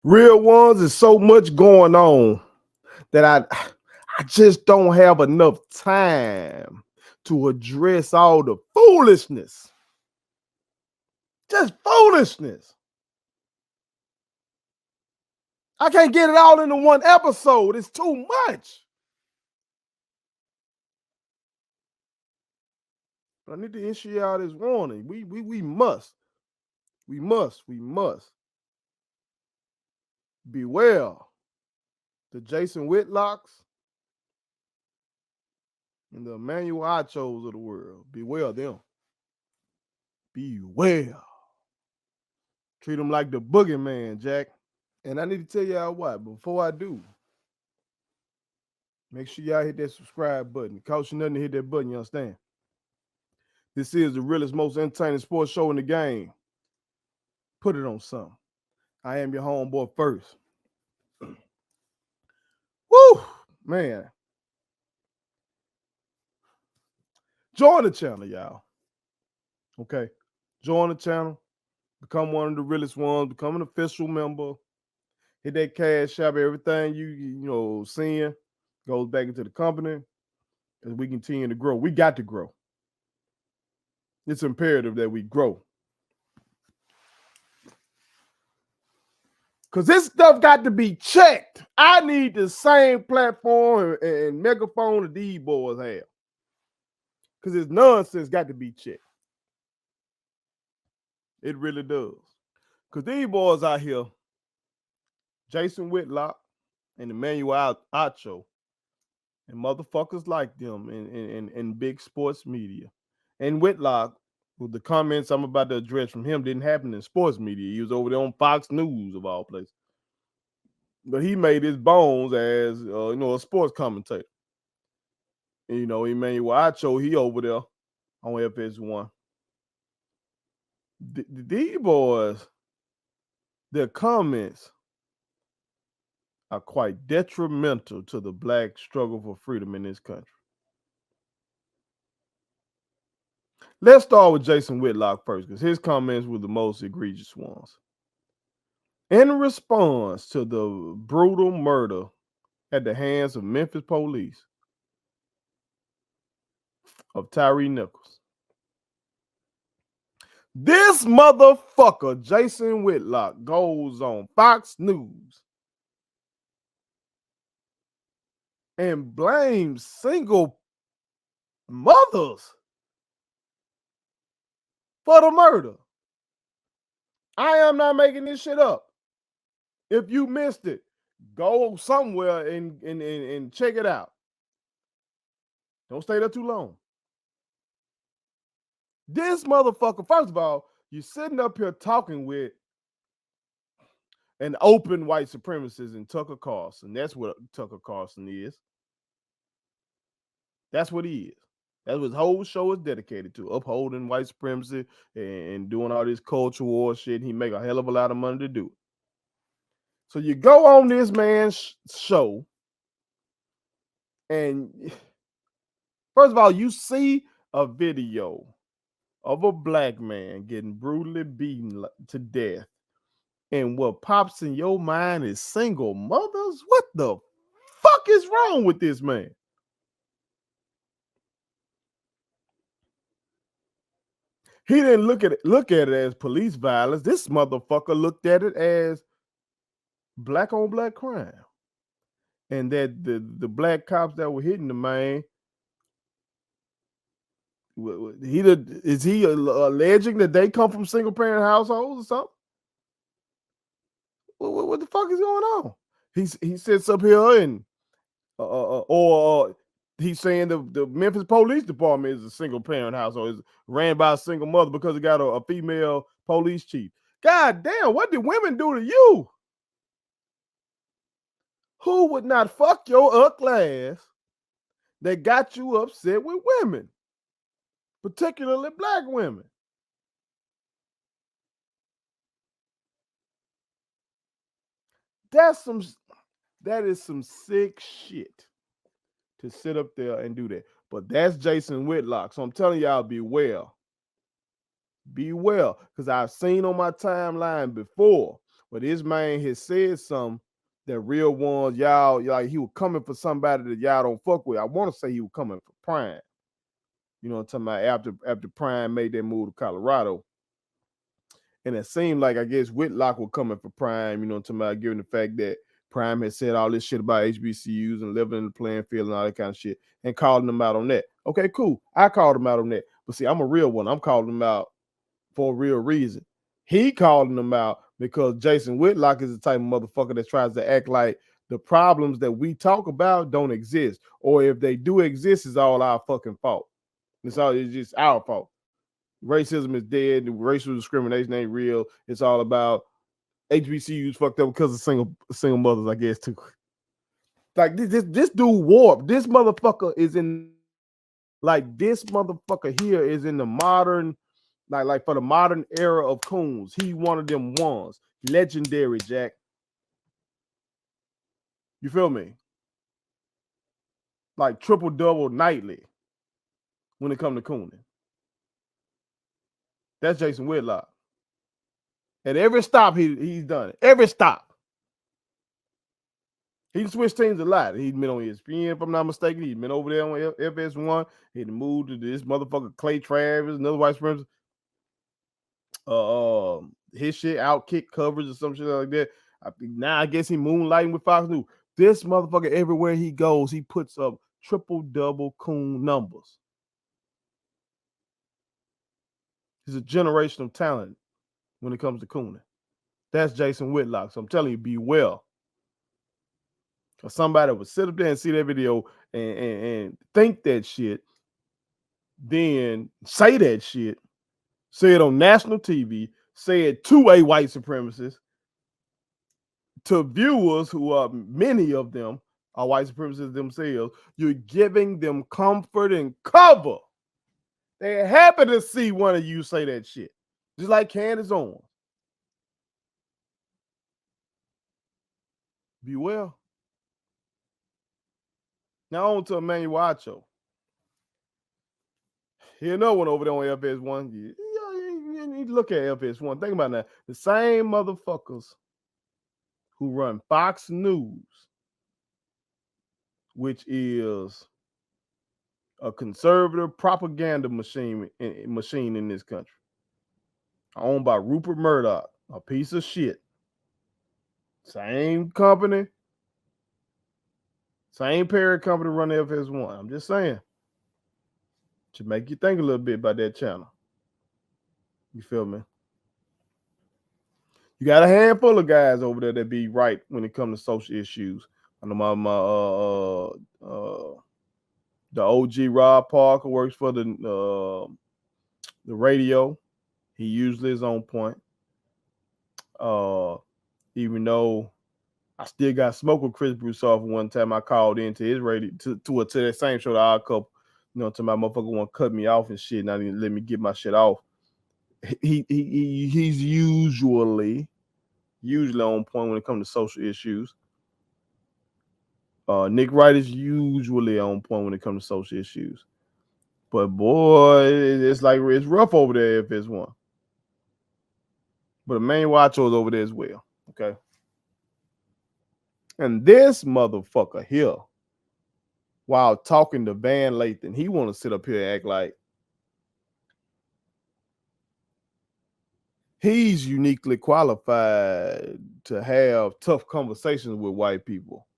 Real ones, is so much going on that I just don't have enough time to address all the foolishness. Just foolishness. I can't get it all into one episode. It's too much. I need to issue y'all this warning. We must beware the Jason Whitlocks and the Emmanuel Achos of the world. Beware them. Beware. Treat them like the boogeyman, Jack. And I need to tell y'all what, before I do, make sure y'all hit that subscribe button. It costs you nothing to hit that button, you understand? This is the realest, most entertaining sports show in the game. Put it on something. I am your homeboy first. Woo, man. Join the channel, y'all. Okay? Join the channel. Become one of the realest ones. Become an official member. Hit that Cashapp. Everything you seeing goes back into the company as we continue to grow. We got to grow. It's imperative that we grow. Because this stuff got to be checked. I need the same platform and megaphone that these boys have. Because this nonsense got to be checked. It really does. Because these boys out here, Jason Whitlock and Emmanuel Acho, and motherfuckers like them in big sports media. And Whitlock, with the comments I'm about to address from him, didn't happen in sports media. He was over there on Fox News, of all places. But he made his bones as a sports commentator. And, Emmanuel Acho, he over there on FS1. These boys, their comments are quite detrimental to the black struggle for freedom in this country. Let's start with Jason Whitlock first, because his comments were the most egregious ones. In response to the brutal murder at the hands of Memphis police of Tyre Nichols, this motherfucker, Jason Whitlock, goes on Fox News and blames single mothers for the murder. I am not making this shit up. If you missed it, go somewhere and check it out. Don't stay there too long. This motherfucker, first of all, you're sitting up here talking with an open white supremacist in Tucker Carlson. That's what Tucker Carlson is. That's what he is. That's what his whole show is dedicated to, upholding white supremacy and doing all this culture war shit. He make a hell of a lot of money to do it. So you go on this man's show, and first of all, you see a video of a black man getting brutally beaten to death. And what pops in your mind is single mothers? What the fuck is wrong with this man? He didn't look at it as police violence. This motherfucker looked at it as black on black crime. And that the black cops that were hitting the man, is he alleging that they come from single parent households or something? What the fuck is going on? He sits up here and or he's saying the Memphis Police Department is a single parent household, is ran by a single mother because it got a female police chief. God damn, what did women do to you? Who would not fuck your ugly ass that got you upset with women, particularly black women? That is some sick shit to sit up there and do that. But that's Jason Whitlock. So I'm telling y'all, beware. Beware. Because I've seen on my timeline before But this man has said something that real ones, y'all, like he was coming for somebody that y'all don't fuck with. I want to say he was coming for Prime. You know what I'm talking about? After Prime made that move to Colorado. And it seemed like I guess Whitlock was coming for Prime, you know what I'm talking about, given the fact that Prime had said all this shit about HBCUs and living in the playing field and all that kind of shit and calling them out on that. Okay, cool. I called him out on that. But see, I'm a real one. I'm calling him out for a real reason. He calling them out because Jason Whitlock is the type of motherfucker that tries to act like the problems that we talk about don't exist. Or if they do exist, it's all our fucking fault. It's just our fault. Racism is dead. Racial discrimination ain't real. It's all about HBCUs fucked up because of single mothers, I guess, too. Like this dude warped. This motherfucker is in this motherfucker here is in the modern, like for the modern era of coons. He one of them ones. Legendary, Jack. You feel me? Like triple double nightly when it come to cooning. That's Jason Whitlock. At every stop, he's done it. Every stop. He switched teams a lot. He's been on ESPN, if I'm not mistaken. He's been over there on FS1. He'd moved to this motherfucker Clay Travis, another white supremacist. His shit outkick coverage or some shit like that. Now I guess he moonlighting with Fox News. This motherfucker, everywhere he goes, he puts up triple double coon numbers. He's a generational talent when it comes to cooning. That's Jason Whitlock. So I'm telling you, be well. Or somebody would sit up there and see that video and think that shit, then say that shit, say it on national TV, say it to a white supremacist, to viewers who are many of them are white supremacists themselves. You're giving them comfort and cover. They're happy to see one of you say that shit. Just like Candace Owens. Be well. Now on to Emmanuel Acho. Here's another one over there on FS1. You need to look at FS1. Think about that. The same motherfuckers who run Fox News, which is a conservative propaganda machine in this country, owned by Rupert Murdoch, a piece of shit. Same company, same parent company run FS1. I'm just saying. Should make you think a little bit about that channel. You feel me? You got a handful of guys over there that be right when it comes to social issues. I know the OG Rob Parker works for the radio. He usually is on point. Even though I still got smoke with Chris Broussard one time I called into his radio to that same show, the Odd Couple. You know, to my motherfucker want to cut me off and shit, and I didn't let me get my shit off. He's usually on point when it comes to social issues. Nick Wright is usually on point when it comes to social issues. But boy, it's rough over there if it's one. But Emmanuel Acho is over there as well. Okay. And this motherfucker here, while talking to Van Lathan, he want to sit up here and act like he's uniquely qualified to have tough conversations with white people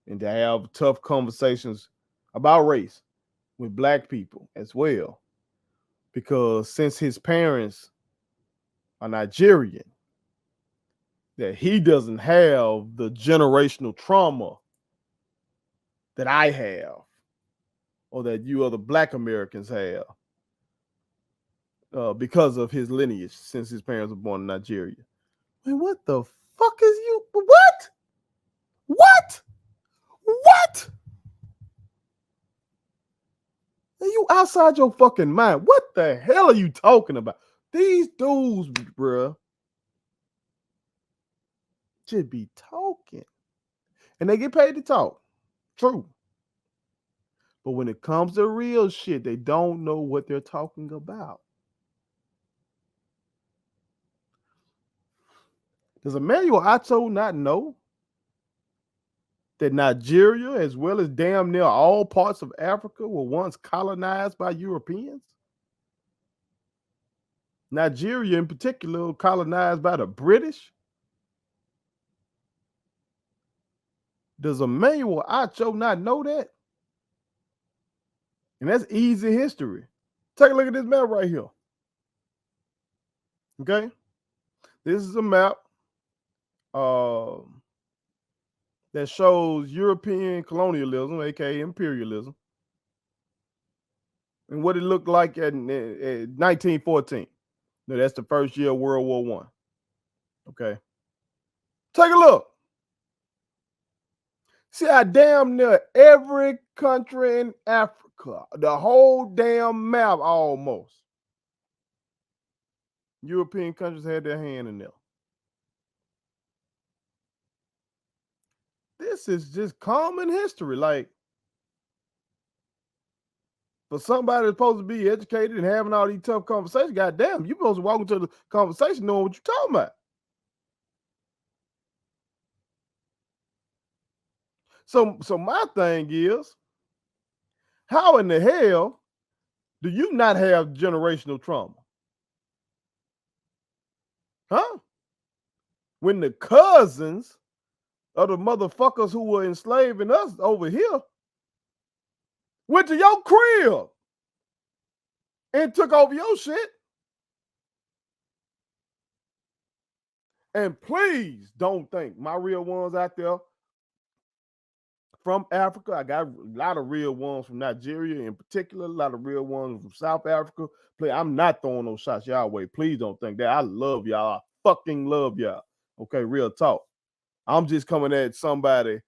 and to have tough conversations about race with black people as well. Because since his parents are Nigerian, that he doesn't have the generational trauma that I have or that you other black Americans have because of his lineage since his parents were born in Nigeria. Man, what the fuck is you? What? What? What? Are you outside your fucking mind? What the hell are you talking about? These dudes, bruh, should be talking. And they get paid to talk. True. But when it comes to real shit, they don't know what they're talking about. Does Emmanuel Acho not know that Nigeria, as well as damn near all parts of Africa, were once colonized by Europeans? Nigeria, in particular, colonized by the British. Does Emmanuel Acho not know that? And that's easy history. Take a look at this map right here. Okay? This is a map that shows European colonialism, aka imperialism, and what it looked like in 1914. Now, that's the first year of World War One. Okay. Take a look. See how damn near every country in Africa, the whole damn map almost, European countries had their hand in there. This is just common history. Like, for somebody that's supposed to be educated and having all these tough conversations, goddamn, you're supposed to walk into the conversation knowing what you're talking about. So my thing is, how in the hell do you not have generational trauma? Huh? When the cousins of the motherfuckers who were enslaving us over here went to your crib and took over your shit. And please don't think my real ones out there from Africa. I got a lot of real ones from Nigeria in particular, a lot of real ones from South Africa. I'm not throwing those shots y'all way. Please don't think that. I love y'all. I fucking love y'all. Okay, real talk. I'm just coming at somebody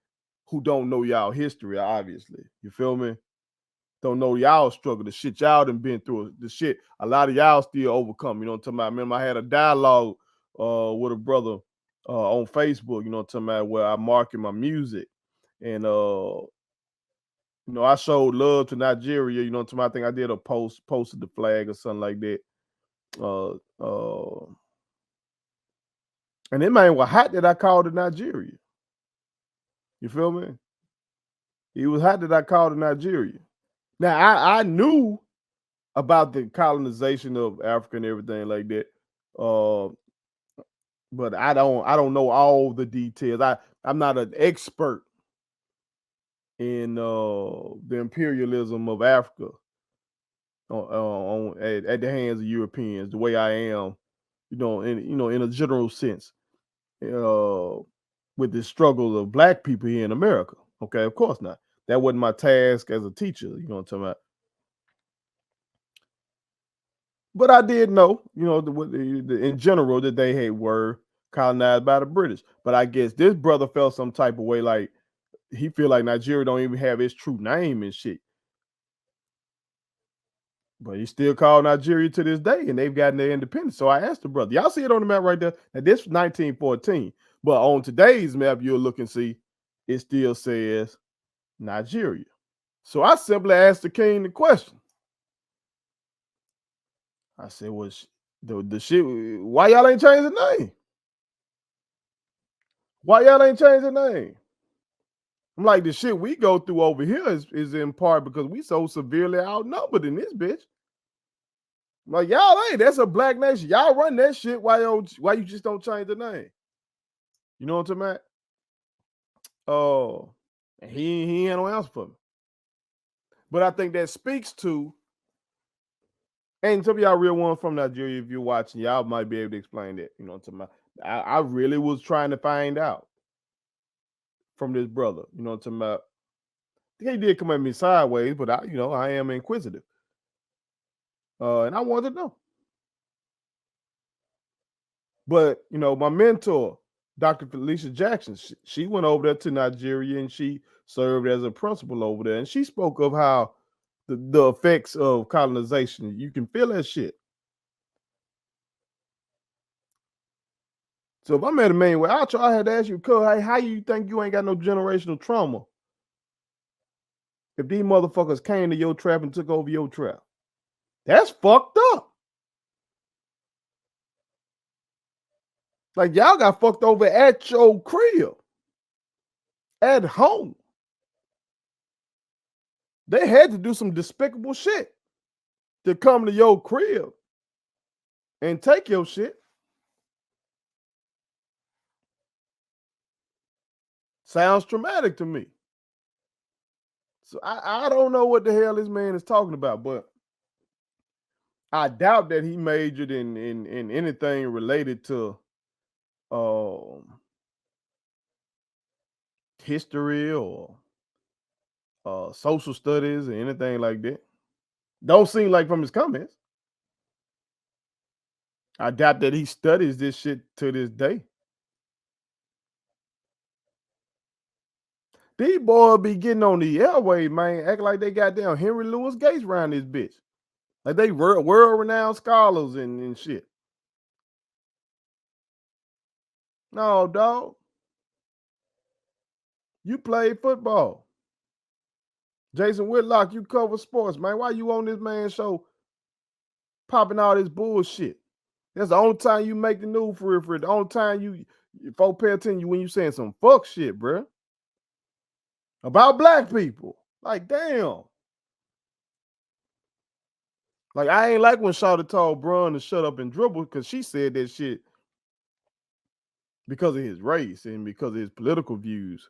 who don't know y'all history, obviously. You feel me? Don't know y'all struggle, the shit y'all done been through, the shit a lot of y'all still overcome. You know what I'm talking about? I remember I had a dialogue with a brother on Facebook, you know what I'm talking about, where I market my music. And I showed love to Nigeria, you know what I'm talking about? I think I did a posted the flag or something like that. And it man was hot that I called to Nigeria. You feel me? He was hot that I called to Nigeria. Now I knew about the colonization of Africa and everything like that. But I don't know all the details. I'm not an expert in the imperialism of Africa at the hands of Europeans, the way I am, in a general sense, with the struggle of Black people here in America. Okay, of course not. That wasn't my task as a teacher. You know what I'm talking about. But I did know, in general, that they were colonized by the British. But I guess this brother felt some type of way, like he feel like Nigeria don't even have its true name and shit. But he still called Nigeria to this day, and they've gotten their independence. So I asked the brother, y'all see it on the map right there? Now this was 1914, but on today's map, you'll look and see it still says Nigeria. So I simply asked the king the question. I said, well, the shit, why y'all ain't changed the name? Why y'all ain't changed the name? I'm like, the shit we go through over here is in part because we so severely outnumbered in this bitch. I'm like, y'all ain't. That's a Black nation. Y'all run that shit. Why you just don't change the name? You know what I'm talking about? Oh, he ain't no answer for me. But I think that speaks to, and some of y'all real ones from Nigeria, if you're watching, y'all might be able to explain that. You know what I'm talking about? I really was trying to find out from this brother. You know what I'm talking about? He did come at me sideways, but I am inquisitive. And I wanted to know. But, my mentor, Dr. Felicia Jackson, she went over there to Nigeria and she served as a principal over there. And she spoke of how the effects of colonization, you can feel that shit. So if I'm at Emmanuel Acho, I had to ask you, hey, how you think you ain't got no generational trauma if these motherfuckers came to your trap and took over your trap? That's fucked up. Like y'all got fucked over at your crib, at home. They had to do some despicable shit to come to your crib and take your shit. Sounds traumatic to me. So I don't know what the hell this man is talking about, but I doubt that he majored in anything related to history or social studies or anything like that. Don't seem like from his comments. I doubt that he studies this shit to this day. These boys be getting on the airway, man, acting like they got down Henry Louis Gates around this bitch. Like they world-renowned scholars and shit. No, dog. You played football. Jason Whitlock, you cover sports, man. Why you on this man's show popping all this bullshit? That's the only time you make the news for it. The only time you folk pay attention you when you saying some fuck shit, bruh. About black people. Like, damn. Like, I ain't like when Shawty told Bron to shut up and dribble because she said that shit because of his race and because of his political views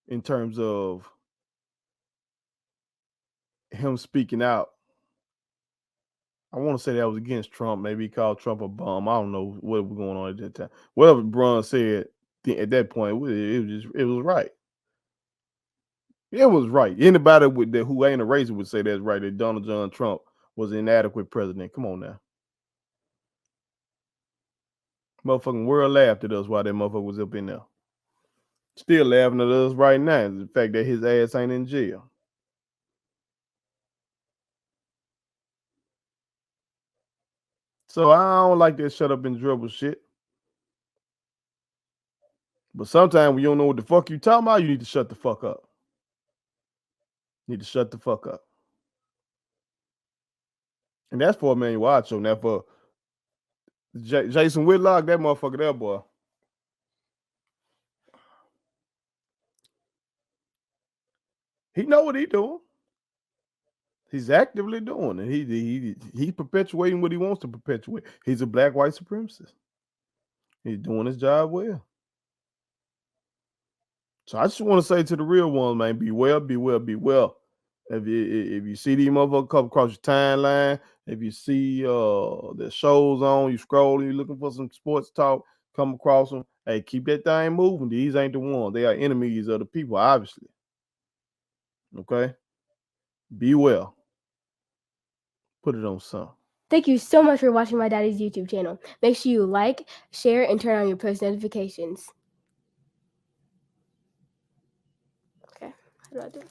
in terms of him speaking out. I want to say that was against Trump. Maybe he called Trump a bum. I don't know what was going on at that time. Whatever Bron said at that point, it was right. It was right. Anybody who ain't a racist would say that's right. That Donald John Trump was an inadequate president. Come on now. Motherfucking world laughed at us while that motherfucker was up in there. Still laughing at us right now. The fact that his ass ain't in jail. So I don't like that shut up and dribble shit. But sometimes when you don't know what the fuck you talking about, you need to shut the fuck up. You need to shut the fuck up. And that's for Emmanuel Acho. Now for Jason Whitlock, that motherfucker there, boy. He know what he doing. He's actively doing it. He's perpetuating what he wants to perpetuate. He's a black white supremacist. He's doing his job well. So I just want to say to the real ones, man, be well, be well, be well. If you see these motherfuckers come across your timeline, if you see the shows on, you scroll, you looking for some sports talk, come across them. Hey, keep that thing moving. These ain't the ones. They are enemies of the people, obviously. Okay? Be well. Put it on some. Thank you so much for watching my daddy's YouTube channel. Make sure you like, share, and turn on your post notifications. Okay, how do I do it?